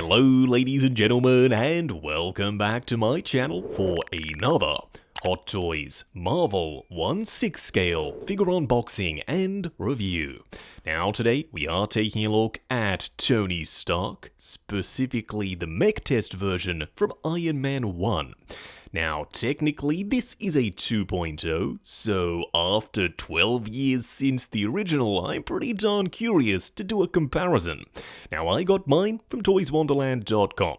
Hello ladies and gentlemen, and welcome back to my channel for another Hot Toys Marvel 1/6 scale figure unboxing and review. Now today we are taking a look at Tony Stark, specifically the Mech test version from Iron Man 1. Now, technically, this is a 2.0, so after 12 years since the original, I'm pretty darn curious to do a comparison. Now, I got mine from toyswonderland.com.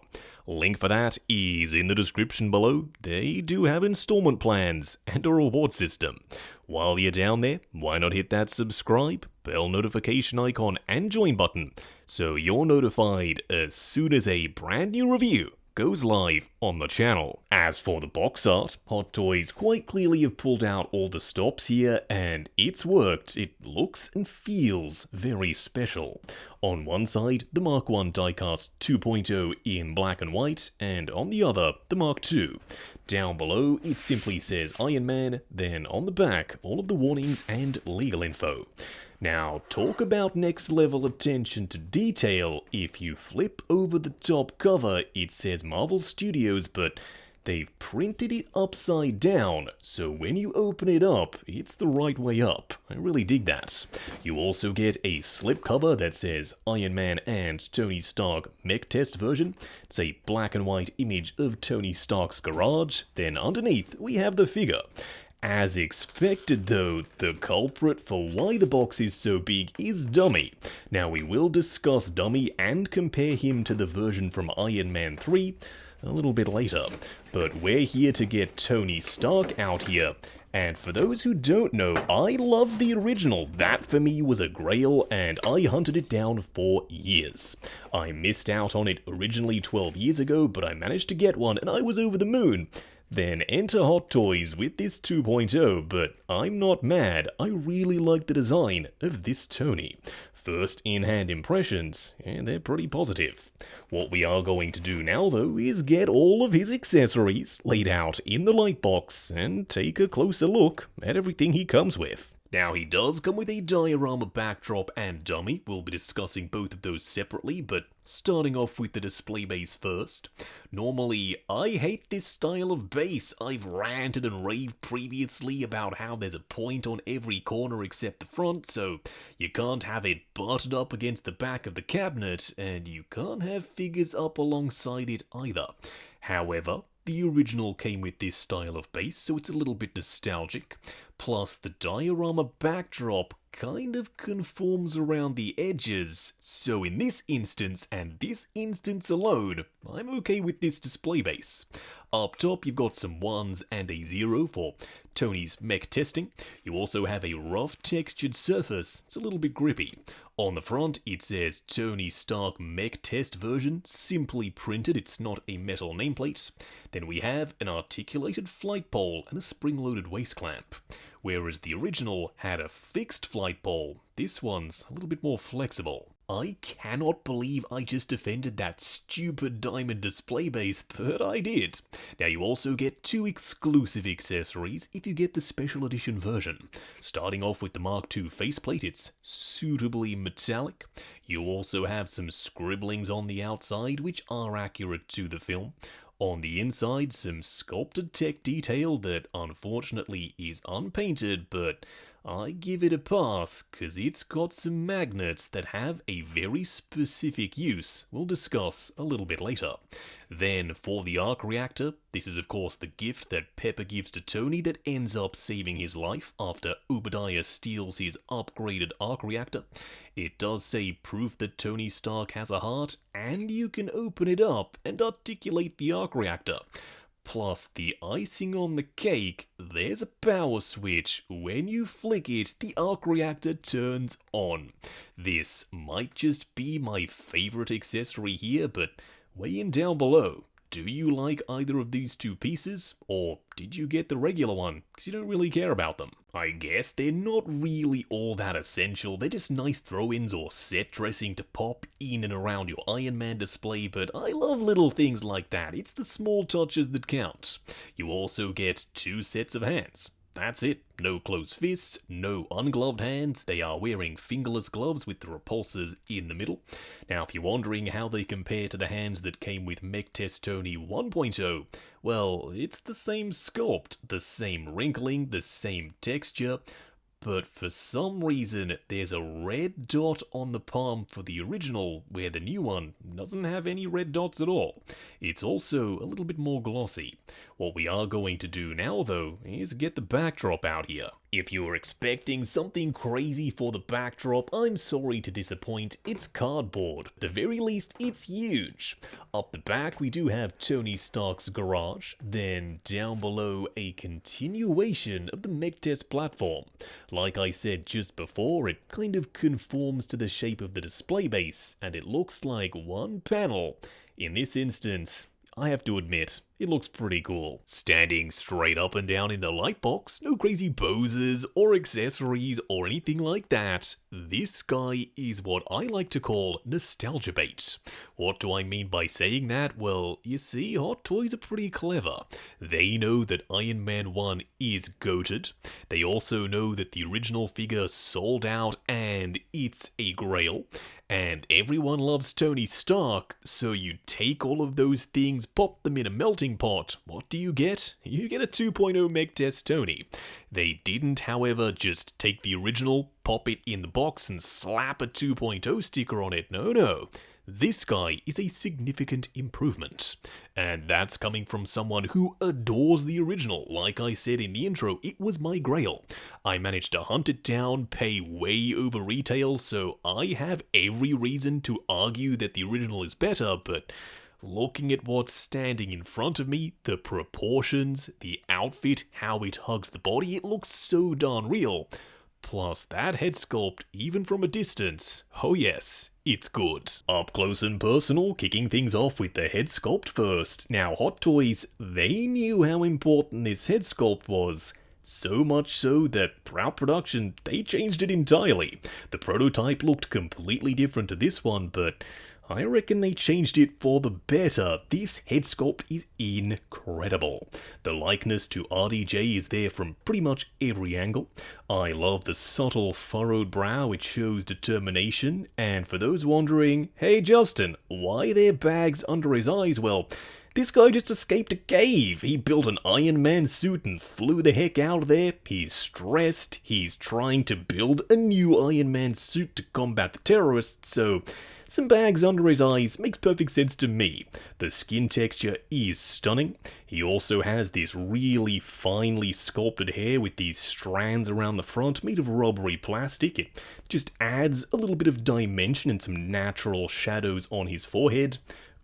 Link for that is in the description below. They do have installment plans and a reward system. While you're down there, why not hit that subscribe, bell notification icon, and join button so you're notified as soon as a brand new review goes live on the channel. As for the box art, Hot Toys quite clearly have pulled out all the stops here, and it's worked. It looks and feels very special. On one side, the Mark I diecast 2.0 in black and white, and on the other, the Mark II. Down below, it simply says Iron Man, then on the back, all of the warnings and legal info. Now, talk about next level attention to detail. If you flip over the top cover, it says Marvel Studios, but they've printed it upside down, so when you open it up, it's the right way up. I really dig that. You also get a slipcover that says Iron Man and Tony Stark Mech test version. It's a black and white image of Tony Stark's garage. Then underneath, we have the figure. As expected though, the culprit for why the box is so big is Dummy. Now we will discuss Dummy and compare him to the version from Iron Man 3 a little bit later, but we're here to get Tony Stark out here. And for those who don't know, I love the original. That for me was a grail, and I hunted it down for years. I missed out on it originally 12 years ago, but I managed to get one and I was over the moon. Then enter Hot Toys with this 2.0, but I'm not mad. I really like the design of this Tony. First in-hand impressions, and they're pretty positive. What we are going to do now though is get all of his accessories laid out in the light box and take a closer look at everything he comes with. Now he does come with a diorama backdrop and dummy. We'll be discussing both of those separately, but starting off with the display base first. Normally, I hate this style of base. I've ranted and raved previously about how there's a point on every corner except the front, so you can't have it butted up against the back of the cabinet, and you can't have figures up alongside it either. However, the original came with this style of base, so it's a little bit nostalgic. Plus, the diorama backdrop kind of conforms around the edges. So in this instance, and this instance alone, I'm okay with this display base. Up top, you've got some 1s and a 0 for Tony's Mech testing. You also have a rough textured surface. It's a little bit grippy. On the front, it says Tony Stark Mech test version, simply printed. It's not a metal nameplate. Then we have an articulated flight pole and a spring-loaded waist clamp. Whereas the original had a fixed flight pole, this one's a little bit more flexible. I cannot believe I just defended that stupid diamond display base, but I did. Now you also get 2 exclusive accessories if you get the special edition version. Starting off with the Mark II faceplate, it's suitably metallic. You also have some scribblings on the outside which are accurate to the film. On the inside, some sculpted tech detail that unfortunately is unpainted, but I give it a pass because it's got some magnets that have a very specific use we'll discuss a little bit later. Then for the arc reactor, this is of course the gift that Pepper gives to Tony that ends up saving his life after Obadiah steals his upgraded arc reactor. It does say proof that Tony Stark has a heart, and you can open it up and articulate the arc reactor. Plus, the icing on the cake, there's a power switch. When you flick it, the arc reactor turns on. This might just be my favorite accessory here, but weigh in down below. Do you like either of these two pieces, or did you get the regular one because you don't really care about them? I guess they're not really all that essential. They're just nice throw-ins or set dressing to pop in and around your Iron Man display, but I love little things like that. It's the small touches that count. You also get 2 sets of hands. that's it. No closed fists, no ungloved hands. They are wearing fingerless gloves with the repulsors in the middle. Now, if you're wondering how they compare to the hands that came with Mech Tony 1.0, well, it's the same sculpt, the same wrinkling, the same texture, but for some reason there's a red dot on the palm for the original, where the new one doesn't have any red dots at all. It's also a little bit more glossy. What we are going to do now, though, is get the backdrop out here. If you were expecting something crazy for the backdrop, I'm sorry to disappoint, it's cardboard. At the very least, it's huge. Up the back, we do have Tony Stark's garage, then down below, a continuation of the Mech Test platform. Like I said just before, it kind of conforms to the shape of the display base, and it looks like one panel. In this instance, I have to admit, it looks pretty cool. Standing straight up and down in the light box, no crazy poses or accessories or anything like that. This guy is what I like to call nostalgia bait. What do I mean by saying that? Well, you see, Hot Toys are pretty clever. They know that Iron Man 1 is goated. They also know that the original figure sold out and it's a grail. And everyone loves Tony Stark, so you take all of those things, pop them in a melting pot. What do you get? You get a 2.0 Mech Test Tony. They didn't, however, just take the original, pop it in the box, and slap a 2.0 sticker on it. No. This guy is a significant improvement. And that's coming from someone who adores the original. Like I said in the intro, it was my grail. I managed to hunt it down, pay way over retail, so I have every reason to argue that the original is better, but looking at what's standing in front of me, the proportions, the outfit, how it hugs the body, it looks so darn real. Plus that head sculpt, even from a distance, oh yes, it's good. Up close and personal, kicking things off with the head sculpt first. Now, Hot Toys, they knew how important this head sculpt was. So much so that throughout production, they changed it entirely. The prototype looked completely different to this one, but I reckon they changed it for the better. This head sculpt is incredible. The likeness to RDJ is there from pretty much every angle. I love the subtle furrowed brow, it shows determination. And for those wondering, hey Justin, why are there bags under his eyes? Well, this guy just escaped a cave. He built an Iron Man suit and flew the heck out of there. He's stressed. He's trying to build a new Iron Man suit to combat the terrorists, so some bags under his eyes makes perfect sense to me. The skin texture is stunning. He also has this really finely sculpted hair with these strands around the front made of rubbery plastic. It just adds a little bit of dimension and some natural shadows on his forehead.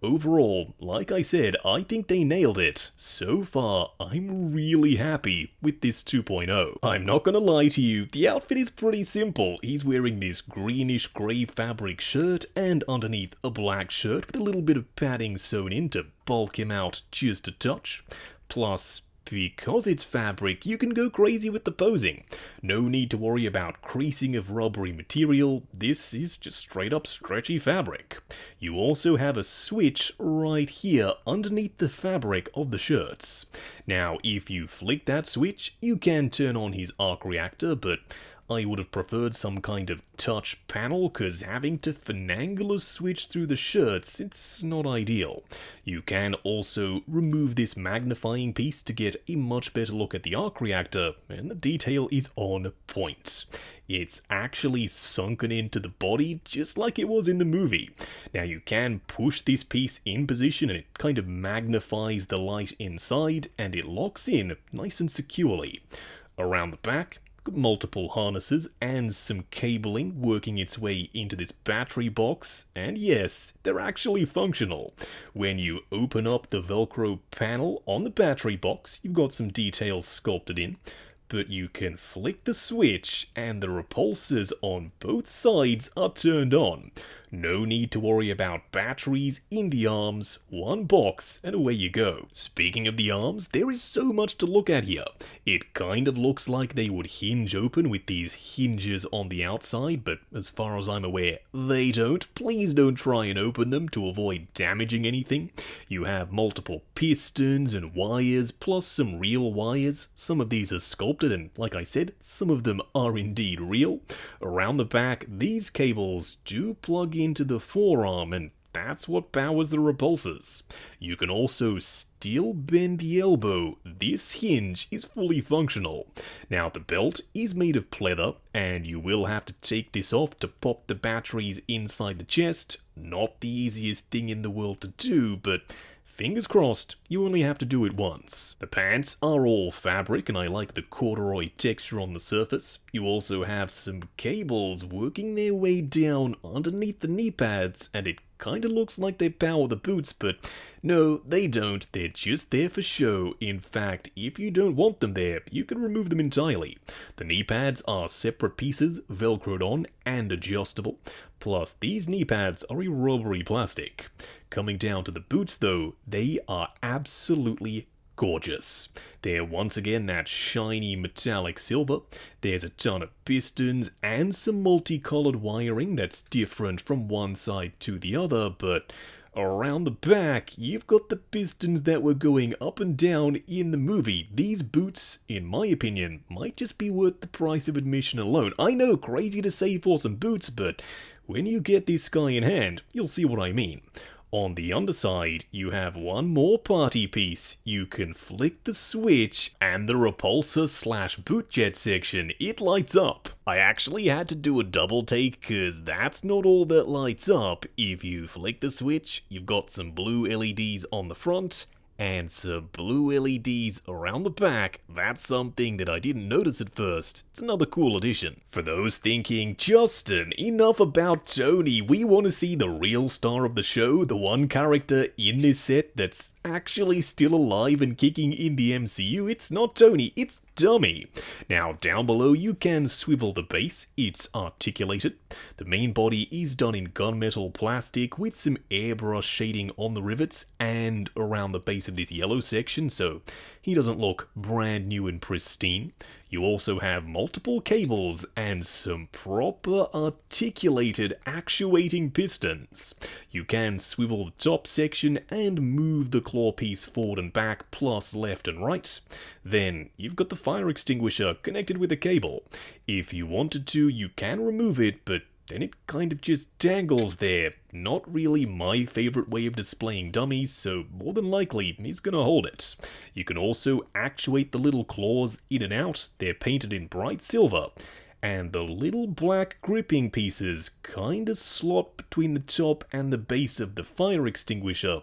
Overall, like I said, I think they nailed it. So far, I'm really happy with this 2.0. I'm not gonna lie to you, the outfit is pretty simple. He's wearing this greenish grey fabric shirt and underneath a black shirt with a little bit of padding sewn in to bulk him out just a touch. Plus, because it's fabric, you can go crazy with the posing. No need to worry about creasing of rubbery material, this is just straight up stretchy fabric. You also have a switch right here underneath the fabric of the shirts. Now, if you flick that switch, you can turn on his arc reactor, but I would have preferred some kind of touch panel, cause having to finagle a switch through the shirts, it's not ideal. You can also remove this magnifying piece to get a much better look at the arc reactor, and the detail is on point. It's actually sunken into the body just like it was in the movie. Now you can push this piece in position and it kind of magnifies the light inside, and it locks in nice and securely. Around the back, multiple harnesses and some cabling working its way into this battery box, and yes, they're actually functional. When you open up the Velcro panel on the battery box, you've got some details sculpted in, but you can flick the switch and the repulsors on both sides are turned on. No need to worry about batteries in the arms, one box, and away you go. Speaking of the arms, there is so much to look at here. It kind of looks like they would hinge open with these hinges on the outside, but as far as I'm aware, they don't. Please don't try and open them to avoid damaging anything. You have multiple pistons and wires, plus some real wires. Some of these are sculpted, and like I said, some of them are indeed real. Around the back, these cables do plug into the forearm, and that's what powers the repulsors. You can also still bend the elbow. This hinge is fully functional. Now, the belt is made of pleather, and you will have to take this off to pop the batteries inside the chest. Not the easiest thing in the world to do, but fingers crossed, you only have to do it once. The pants are all fabric, and I like the corduroy texture on the surface. You also have some cables working their way down underneath the knee pads, and it kinda looks like they power the boots, but no, they don't. They're just there for show. In fact, if you don't want them there, you can remove them entirely. The knee pads are separate pieces, velcroed on and adjustable. Plus, these knee pads are a rubbery plastic. Coming down to the boots though, they are absolutely gorgeous. They're once again that shiny metallic silver. There's a ton of pistons and some multicolored wiring that's different from one side to the other, but around the back, you've got the pistons that were going up and down in the movie. These boots, in my opinion, might just be worth the price of admission alone. I know, crazy to say for some boots, but when you get this guy in hand, you'll see what I mean. On the underside, you have one more party piece. You can flick the switch and the repulsor/boot jet section, it lights up. I actually had to do a double take because that's not all that lights up. If you flick the switch, you've got some blue LEDs on the front and some blue LEDs around the back. That's something that I didn't notice at first. It's another cool addition. For those thinking, Justin, enough about Tony, we want to see the real star of the show, the one character in this set that's actually still alive and kicking in the MCU. It's not Tony, it's Dummy. Now, down below you can swivel the base, it's articulated. The main body is done in gunmetal plastic with some airbrush shading on the rivets and around the base of this yellow section, so he doesn't look brand new and pristine. You also have multiple cables and some proper articulated actuating pistons. You can swivel the top section and move the claw piece forward and back, plus left and right. Then you've got the fire extinguisher connected with a cable. If you wanted to, you can remove it, but then it kind of just dangles there. Not really my favorite way of displaying dummies, so more than likely he's gonna hold it. You can also actuate the little claws in and out. They're painted in bright silver. And the little black gripping pieces kinda slot between the top and the base of the fire extinguisher.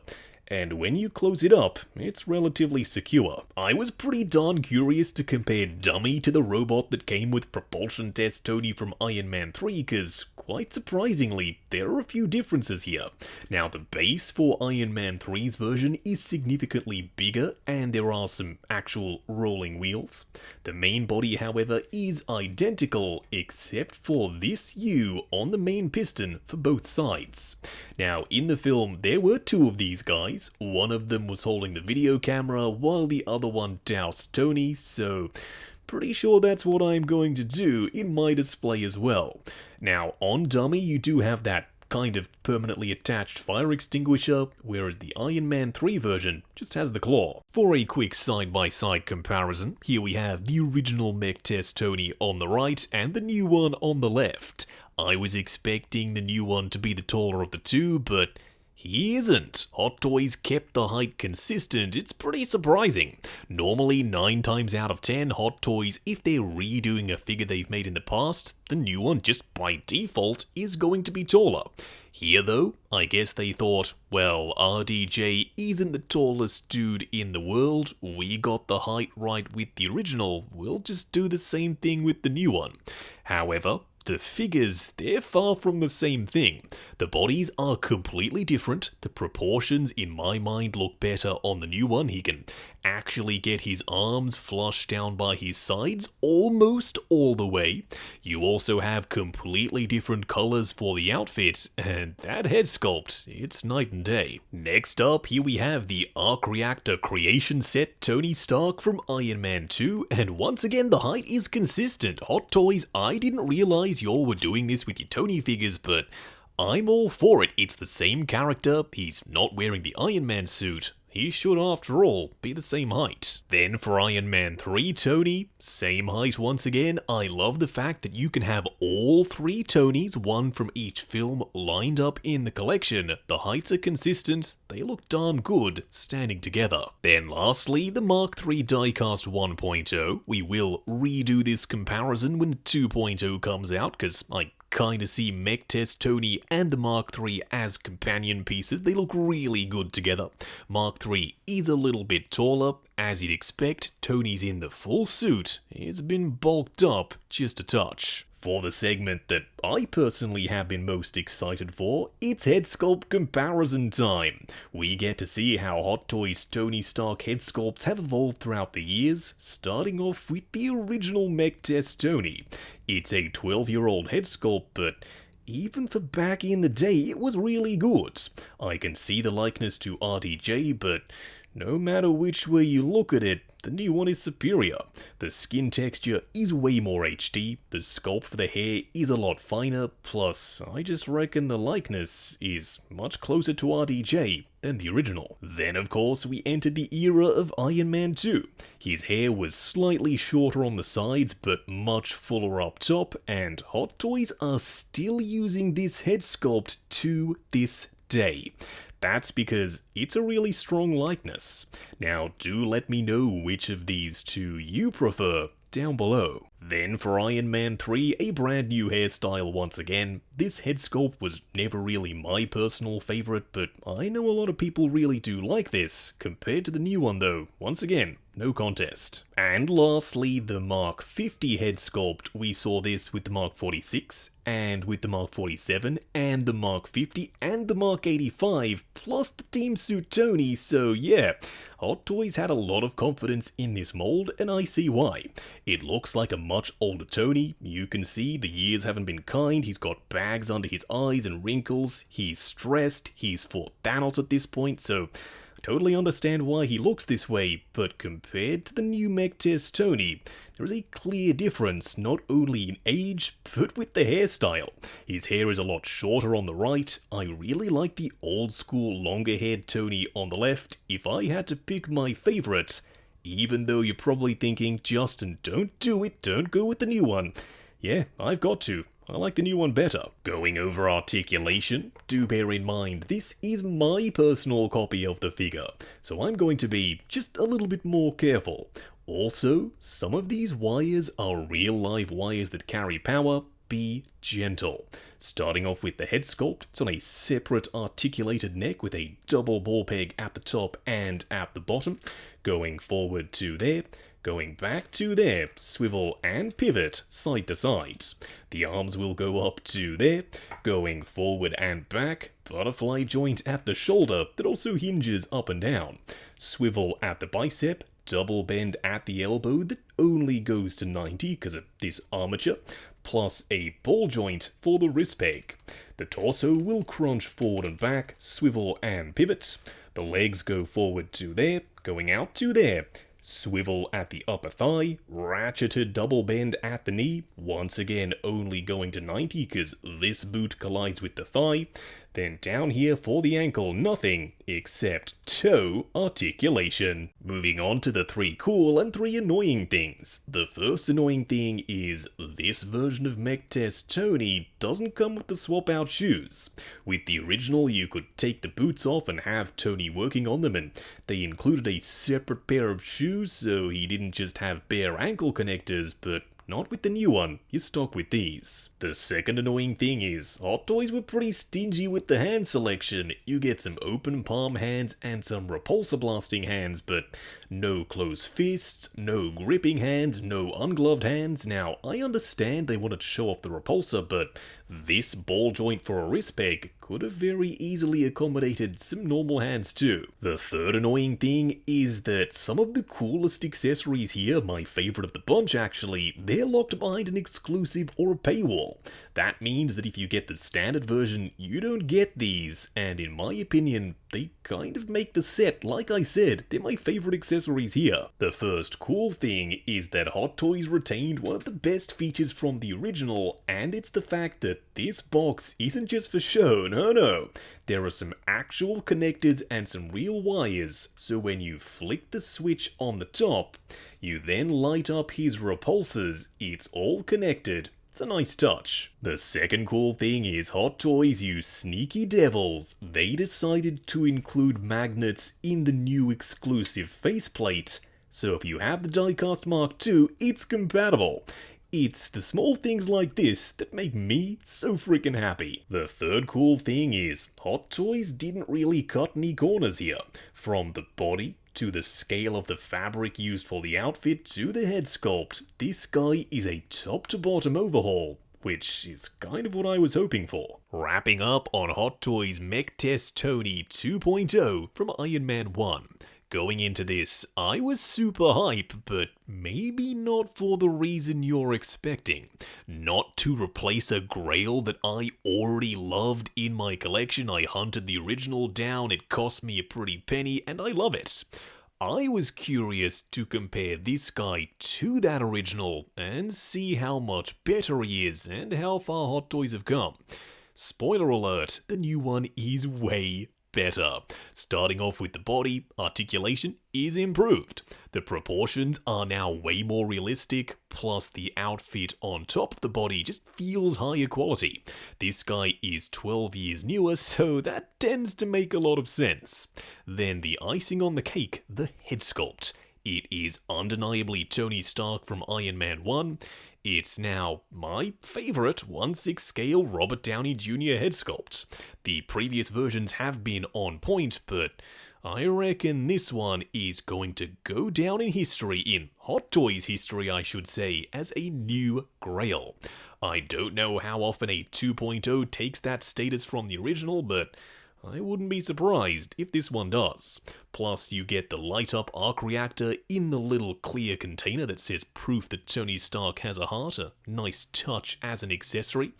And when you close it up, it's relatively secure. I was pretty darn curious to compare Dummy to the robot that came with propulsion test Tony from Iron Man 3, cause quite surprisingly, there are a few differences here. Now, the base for Iron Man 3's version is significantly bigger, and there are some actual rolling wheels. The main body, however, is identical, except for this U on the main piston for both sides. Now, in the film, there were two of these guys. One of them was holding the video camera, while the other one doused Tony, so pretty sure that's what I'm going to do in my display as well. Now, on Dummy, you do have that kind of permanently attached fire extinguisher, whereas the Iron Man 3 version just has the claw. For a quick side-by-side comparison, here we have the original Mech test Tony on the right and the new one on the left. I was expecting the new one to be the taller of the two, but he isn't. Hot Toys kept the height consistent. It's pretty surprising. Normally, 9 times out of 10, Hot Toys, if they're redoing a figure they've made in the past, the new one just by default is going to be taller. Here though, I guess they thought, well, RDJ isn't the tallest dude in the world, we got the height right with the original, we'll just do the same thing with the new one. However, the figures, they're far from the same thing. The bodies are completely different. The proportions, in my mind, look better on the new one. He can actually get his arms flushed down by his sides almost all the way. You also have completely different colors for the outfit, and that head sculpt, it's night and day. Next up, here we have the Arc Reactor Creation Set Tony Stark from Iron Man 2, and once again the height is consistent. Hot Toys, I didn't realize y'all were doing this with your Tony figures, but I'm all for it. It's the same character, he's not wearing the Iron Man suit. He should, after all, be the same height. Then for Iron Man 3 Tony, same height once again. I love the fact that you can have all 3 Tonys, one from each film, lined up in the collection. The heights are consistent, they look darn good standing together. Then lastly, the Mark III Diecast 1.0. We will redo this comparison when 2.0 comes out, because I kinda see Mech Test Tony and the Mark III as companion pieces. They look really good together. Mark III is a little bit taller. As you'd expect, Tony's in the full suit. It's been bulked up just a touch. For the segment that I personally have been most excited for, it's head sculpt comparison time. We get to see how Hot Toys Tony Stark head sculpts have evolved throughout the years, starting off with the original Mech Test Tony. It's a 12-year-old head sculpt, but even for back in the day, it was really good. I can see the likeness to RDJ, but no matter which way you look at it, the new one is superior. The skin texture is way more HD, the sculpt for the hair is a lot finer, plus I just reckon the likeness is much closer to RDJ than the original. Then of course we entered the era of Iron Man 2. His hair was slightly shorter on the sides but much fuller up top, and Hot Toys are still using this head sculpt to this day. That's because it's a really strong likeness. Now do let me know which of these two you prefer down below. Then for Iron Man 3, a brand new hairstyle once again. This head sculpt was never really my personal favourite, but I know a lot of people really do like this, compared to the new one though. Once again, no contest. And lastly, the Mark 50 head sculpt. We saw this with the Mark 46, and with the Mark 47, and the Mark 50, and the Mark 85, plus the Team Suit Tony, so yeah. Hot Toys had a lot of confidence in this mold, and I see why. It looks like a much older Tony. You can see the years haven't been kind. He's got bags under his eyes and wrinkles. He's stressed. He's fought Thanos at this point, so I totally understand why he looks this way, but compared to the new Mech Test Tony, there is a clear difference, not only in age, but with the hairstyle. His hair is a lot shorter on the right. I really like the old school longer haired Tony on the left. If I had to pick my favourite, even though you're probably thinking, Justin, don't do it, don't go with the new one. Yeah, I've got to. I like the new one better. Going over articulation, do bear in mind this is my personal copy of the figure, so I'm going to be just a little bit more careful. Also, some of these wires are real live wires that carry power. Be gentle. Starting off with the head sculpt, it's on a separate articulated neck with a double ball peg at the top and at the bottom. Going forward to there. Going back to there, swivel and pivot side to side. The arms will go up to there, going forward and back, butterfly joint at the shoulder that also hinges up and down. Swivel at the bicep, double bend at the elbow that only goes to 90 because of this armature, plus a ball joint for the wrist peg. The torso will crunch forward and back, swivel and pivot. The legs go forward to there, going out to there. Swivel at the upper thigh, ratcheted double bend at the knee, once again only going to 90 because this boot collides with the thigh. Then down here for the ankle, nothing except toe articulation. Moving on to the 3 cool and 3 annoying things. The first annoying thing is this version of Mech Test Tony doesn't come with the swap out shoes. With the original you could take the boots off and have Tony working on them, and they included a separate pair of shoes so he didn't just have bare ankle connectors but not with the new one, you're stuck with these. The second annoying thing is, Hot Toys were pretty stingy with the hand selection. You get some open palm hands and some repulsor blasting hands, but no closed fists, no gripping hands, no ungloved hands. Now, I understand they wanted to show off the repulsor, but this ball joint for a wrist peg could have very easily accommodated some normal hands too. The third annoying thing is that some of the coolest accessories here, my favorite of the bunch actually, they're locked behind an exclusive or a paywall. That means that if you get the standard version, you don't get these, and in my opinion, they kind of make the set. Like I said, they're my favorite accessories here. The first cool thing is that Hot Toys retained one of the best features from the original, and it's the fact that this box isn't just for show, no. There are some actual connectors and some real wires, so when you flick the switch on the top, you then light up his repulsors. It's all connected. It's a nice touch. The second cool thing is Hot Toys, you sneaky devils. They decided to include magnets in the new exclusive faceplate. So if you have the Diecast Mark II, it's compatible. It's the small things like this that make me so freaking happy. The third cool thing is Hot Toys didn't really cut any corners here. From the body to the scale of the fabric used for the outfit to the head sculpt, this guy is a top to bottom overhaul, which is kind of what I was hoping for. Wrapping up on Hot Toys Mech Test Tony 2.0 from Iron Man 1. Going into this, I was super hype, but maybe not for the reason you're expecting. Not to replace a grail that I already loved in my collection. I hunted the original down, it cost me a pretty penny, and I love it. I was curious to compare this guy to that original and see how much better he is and how far Hot Toys have come. Spoiler alert, the new one is way better. Starting off with the body, articulation is improved. The proportions are now way more realistic, plus the outfit on top of the body just feels higher quality. This guy is 12 years newer, so that tends to make a lot of sense. Then the icing on the cake, the head sculpt. It is undeniably Tony Stark from Iron Man 1. It's now my favorite 1/6 scale Robert Downey Jr. head sculpt. The previous versions have been on point, but I reckon this one is going to go down in history, in Hot Toys history I should say, as a new grail. I don't know how often a 2.0 takes that status from the original, but I wouldn't be surprised if this one does. Plus, you get the light-up arc reactor in the little clear container that says proof that Tony Stark has a heart, a nice touch as an accessory,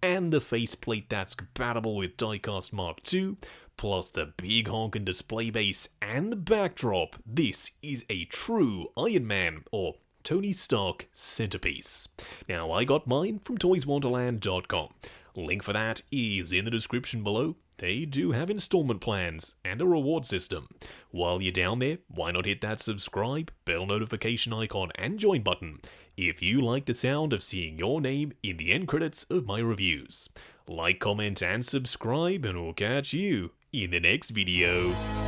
and the faceplate that's compatible with Diecast Mark II, plus the big honkin' display base and the backdrop. This is a true Iron Man, or Tony Stark centerpiece. Now, I got mine from toyswonderland.com. Link for that is in the description below. They do have installment plans and a reward system. While you're down there, why not hit that subscribe, bell notification icon, and join button if you like the sound of seeing your name in the end credits of my reviews. Like, comment, and subscribe, and we'll catch you in the next video.